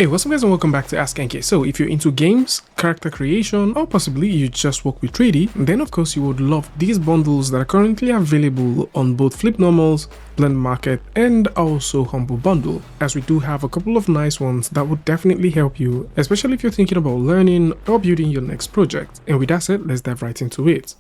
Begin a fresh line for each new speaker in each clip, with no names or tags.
Hey, what's up guys and welcome back to askNK. So if you're into games, character creation, or possibly you just work with 3D, then of course you would love these bundles that are currently available on both Flip Normals, Blend Market, and also Humble Bundle, as we do have a couple of nice ones that would definitely help you, especially if you're thinking about learning or building your next project. And with that said, let's dive right into it.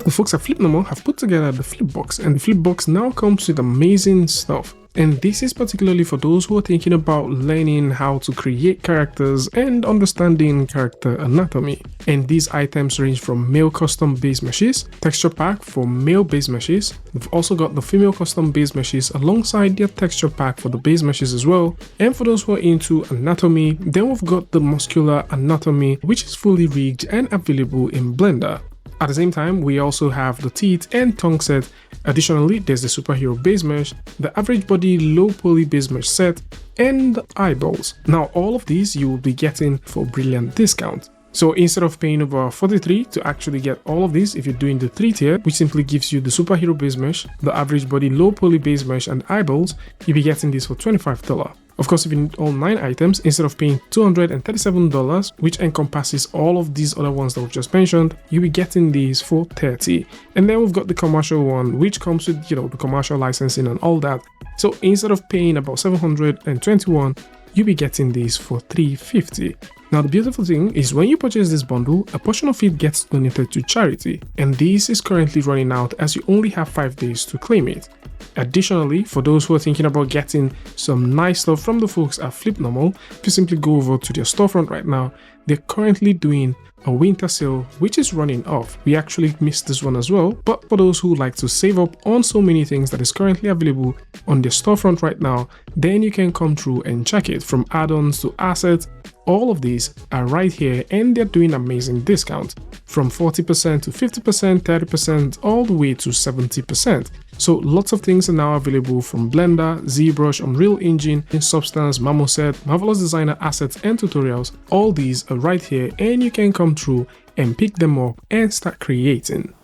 The folks at Flip Normal have put together the Flip Box, and the Flip Box now comes with amazing stuff. And this is particularly for those who are thinking about learning how to create characters and understanding character anatomy. And these items range from male custom base meshes, texture pack for male base meshes. We've also got the female custom base meshes alongside their texture pack for the base meshes as well. And for those who are into anatomy, then we've got the muscular anatomy, which is fully rigged and available in Blender. At the same time, we also have the teeth and tongue set. Additionally, there's the superhero base mesh, the average body low poly base mesh set, and the eyeballs. Now, all of these you will be getting for brilliant discount. So instead of paying over $43 to actually get all of these, if you're doing the 3-tier, which simply gives you the superhero base mesh, the average body low poly base mesh, and eyeballs, you'll be getting this for $25. Of course, if you need all 9 items, instead of paying $237, which encompasses all of these other ones that we've just mentioned, you'll be getting these for $30. And then we've got the commercial one, which comes with, the commercial licensing and all that. So instead of paying about $721, you'll be getting these for $350. Now, the beautiful thing is when you purchase this bundle, a portion of it gets donated to charity, and this is currently running out as you only have 5 days to claim it. Additionally, for those who are thinking about getting some nice stuff from the folks at Flip Normal, if you simply go over to their storefront right now, they're currently doing a winter sale which is running off. We actually missed this one as well, but for those who like to save up on so many things that is currently available on their storefront right now, then you can come through and check it. From add-ons to assets, all of these are right here, and they're doing amazing discounts from 40% to 50%, 30%, all the way to 70%. So lots of things are now available from Blender, ZBrush, Unreal Engine, Substance, Marmoset, Marvelous Designer assets and tutorials. All these are right here, and you can come through and pick them up and start creating.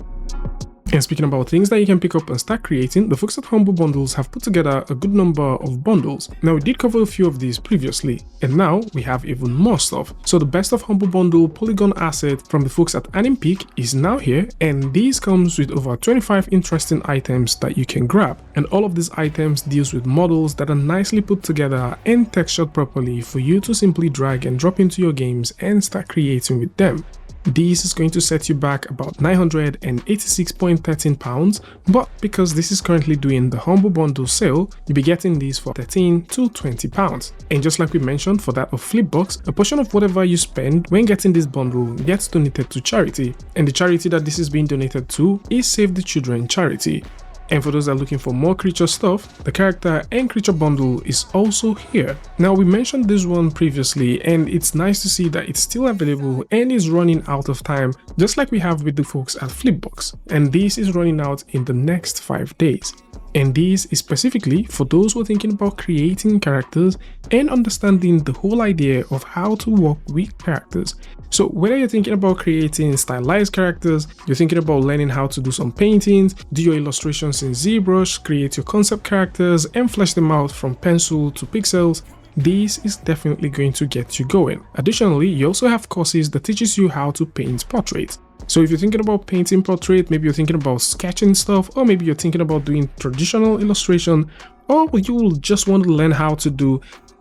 And speaking about things that you can pick up and start creating, the folks at Humble Bundles have put together a good number of bundles. Now, we did cover a few of these previously, and now we have even more stuff. So the best of Humble Bundle Polygon Asset from the folks at askNK is now here, and these comes with over 25 interesting items that you can grab. And all of these items deals with models that are nicely put together and textured properly for you to simply drag and drop into your games and start creating with them. This is going to set you back about £986.13, but because this is currently doing the Humble Bundle sale, you'll be getting these for £13 to £20. And just like we mentioned for that of Flipbox, a portion of whatever you spend when getting this bundle gets donated to charity. And the charity that this is being donated to is Save the Children charity. And for those that are looking for more creature stuff, the character and creature bundle is also here. Now, we mentioned this one previously, and it's nice to see that it's still available and is running out of time, just like we have with the folks at Flipbox. And this is running out in the next 5 days. And this is specifically for those who are thinking about creating characters and understanding the whole idea of how to work with characters. So whether you're thinking about creating stylized characters, you're thinking about learning how to do some paintings, do your illustrations in ZBrush, create your concept characters and flesh them out from pencil to pixels, this is definitely going to get you going. Additionally, you also have courses that teaches you how to paint portraits. So if you're thinking about painting portrait, maybe you're thinking about sketching stuff, or maybe you're thinking about doing traditional illustration, or you will just want to learn how to do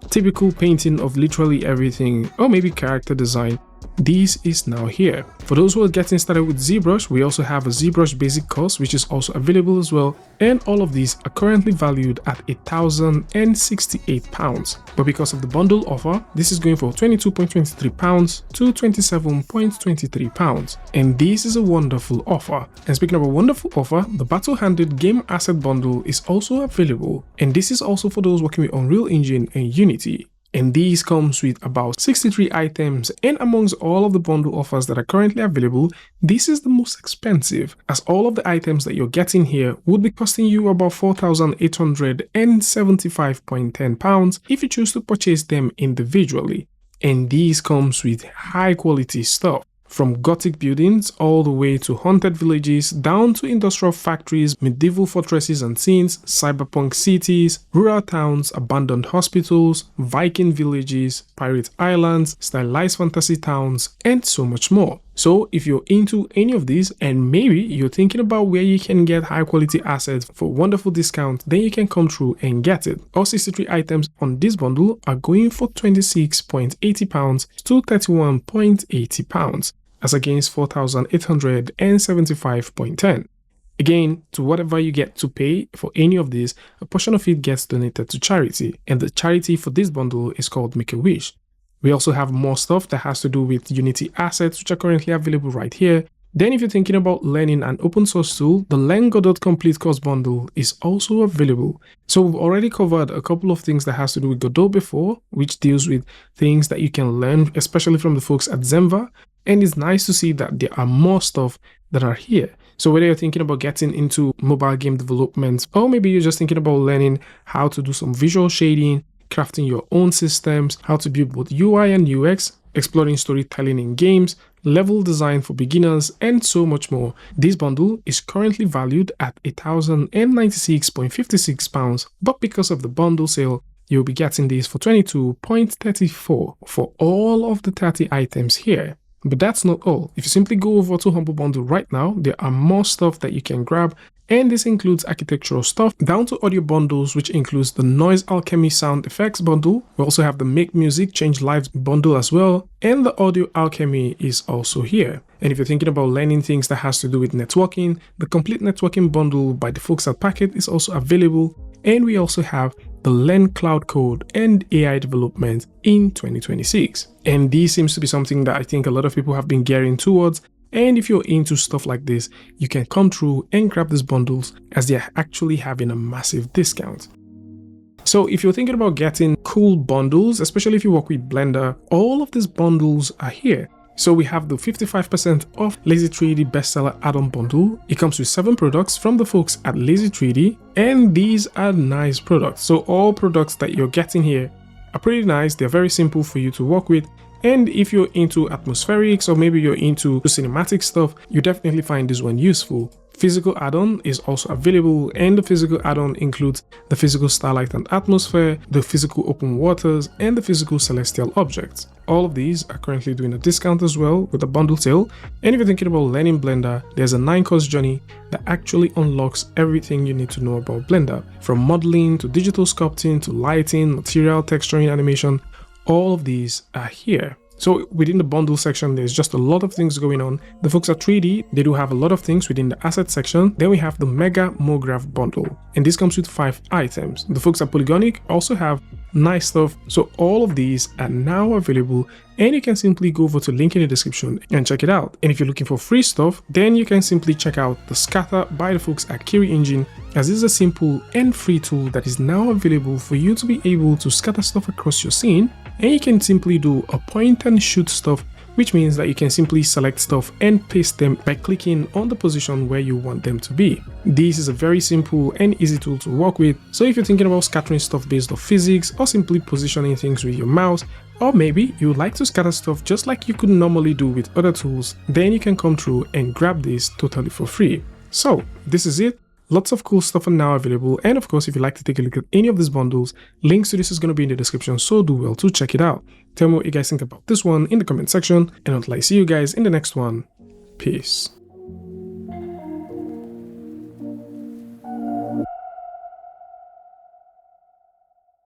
typical painting of literally everything, or maybe character design, this is now here. For those who are getting started with ZBrush, we also have a ZBrush basic course which is also available as well, and all of these are currently valued at £1,068. But because of the bundle offer, this is going for £22.23 to £27.23, and this is a wonderful offer. And speaking of a wonderful offer, the battle-handed game asset bundle is also available, and this is also for those working with Unreal Engine and Unity. And these comes with about 63 items, and amongst all of the bundle offers that are currently available, this is the most expensive, as all of the items that you're getting here would be costing you about £4,875.10 if you choose to purchase them individually. And these comes with high quality stuff. From Gothic buildings all the way to haunted villages, down to industrial factories, medieval fortresses and scenes, cyberpunk cities, rural towns, abandoned hospitals, Viking villages, pirate islands, stylized fantasy towns, and so much more. So if you're into any of these and maybe you're thinking about where you can get high quality assets for wonderful discounts, then you can come through and get it. All 63 items on this bundle are going for £26.80 to £31.80, as against £4,875.10. Again, to whatever you get to pay for any of these, a portion of it gets donated to charity, and the charity for this bundle is called Make-A-Wish. We also have more stuff that has to do with Unity assets, which are currently available right here. Then if you're thinking about learning an open source tool, the Learn Godot Complete Course Bundle is also available. So we've already covered a couple of things that has to do with Godot before, which deals with things that you can learn, especially from the folks at Zenva. And it's nice to see that there are more stuff that are here. So whether you're thinking about getting into mobile game development, or maybe you're just thinking about learning how to do some visual shading, crafting your own systems, how to build both UI and UX, exploring storytelling in games, level design for beginners, and so much more. This bundle is currently valued at £1,096.56, but because of the bundle sale, you'll be getting this for £22.34 for all of the 30 items here. But that's not all. If you simply go over to Humble Bundle right now, there are more stuff that you can grab, and this includes architectural stuff down to audio bundles, which includes the Noise Alchemy Sound Effects bundle. We also have the Make Music Change Lives bundle as well, and the Audio Alchemy is also here. And if you're thinking about learning things that has to do with networking, the Complete Networking bundle by the folks at Packet is also available, and we also have the Learn Cloud Code and AI development in 2026. And this seems to be something that I think a lot of people have been gearing towards. And if you're into stuff like this, you can come through and grab these bundles as they're actually having a massive discount. So if you're thinking about getting cool bundles, especially if you work with Blender, all of these bundles are here. So we have the 55% off Lazy 3D Bestseller add-on bundle. It comes with 7 products from the folks at Lazy 3D, and these are nice products. So all products that you're getting here are pretty nice. They're very simple for you to work with. And if you're into atmospherics or maybe you're into cinematic stuff, you definitely find this one useful. Physical add-on is also available, and the physical add-on includes the physical starlight and atmosphere, the physical open waters, and the physical celestial objects. All of these are currently doing a discount as well with a bundle sale. And if you're thinking about learning Blender, there's a 9-course journey that actually unlocks everything you need to know about Blender, from modeling to digital sculpting to lighting, material, texturing, animation. All of these are here. So within the bundle section, there's just a lot of things going on. The folks at 3D, they do have a lot of things within the asset section. Then we have the Mega MoGraph bundle, and this comes with 5 items. The folks at Polygonic also have nice stuff. So all of these are now available, and you can simply go over to the link in the description and check it out. And if you're looking for free stuff, then you can simply check out the Scatter by the folks at Kiri Engine, as this is a simple and free tool that is now available for you to be able to scatter stuff across your scene. And you can simply do a point and shoot stuff, which means that you can simply select stuff and paste them by clicking on the position where you want them to be. This is a very simple and easy tool to work with. So if you're thinking about scattering stuff based on physics, or simply positioning things with your mouse, or maybe you would like to scatter stuff just like you could normally do with other tools, then you can come through and grab this totally for free. So this is it. Lots of cool stuff are now available, and of course if you'd like to take a look at any of these bundles, links to this is going to be in the description, so do well to check it out. Tell me what you guys think about this one in the comment section, and until I see you guys in the next one, peace.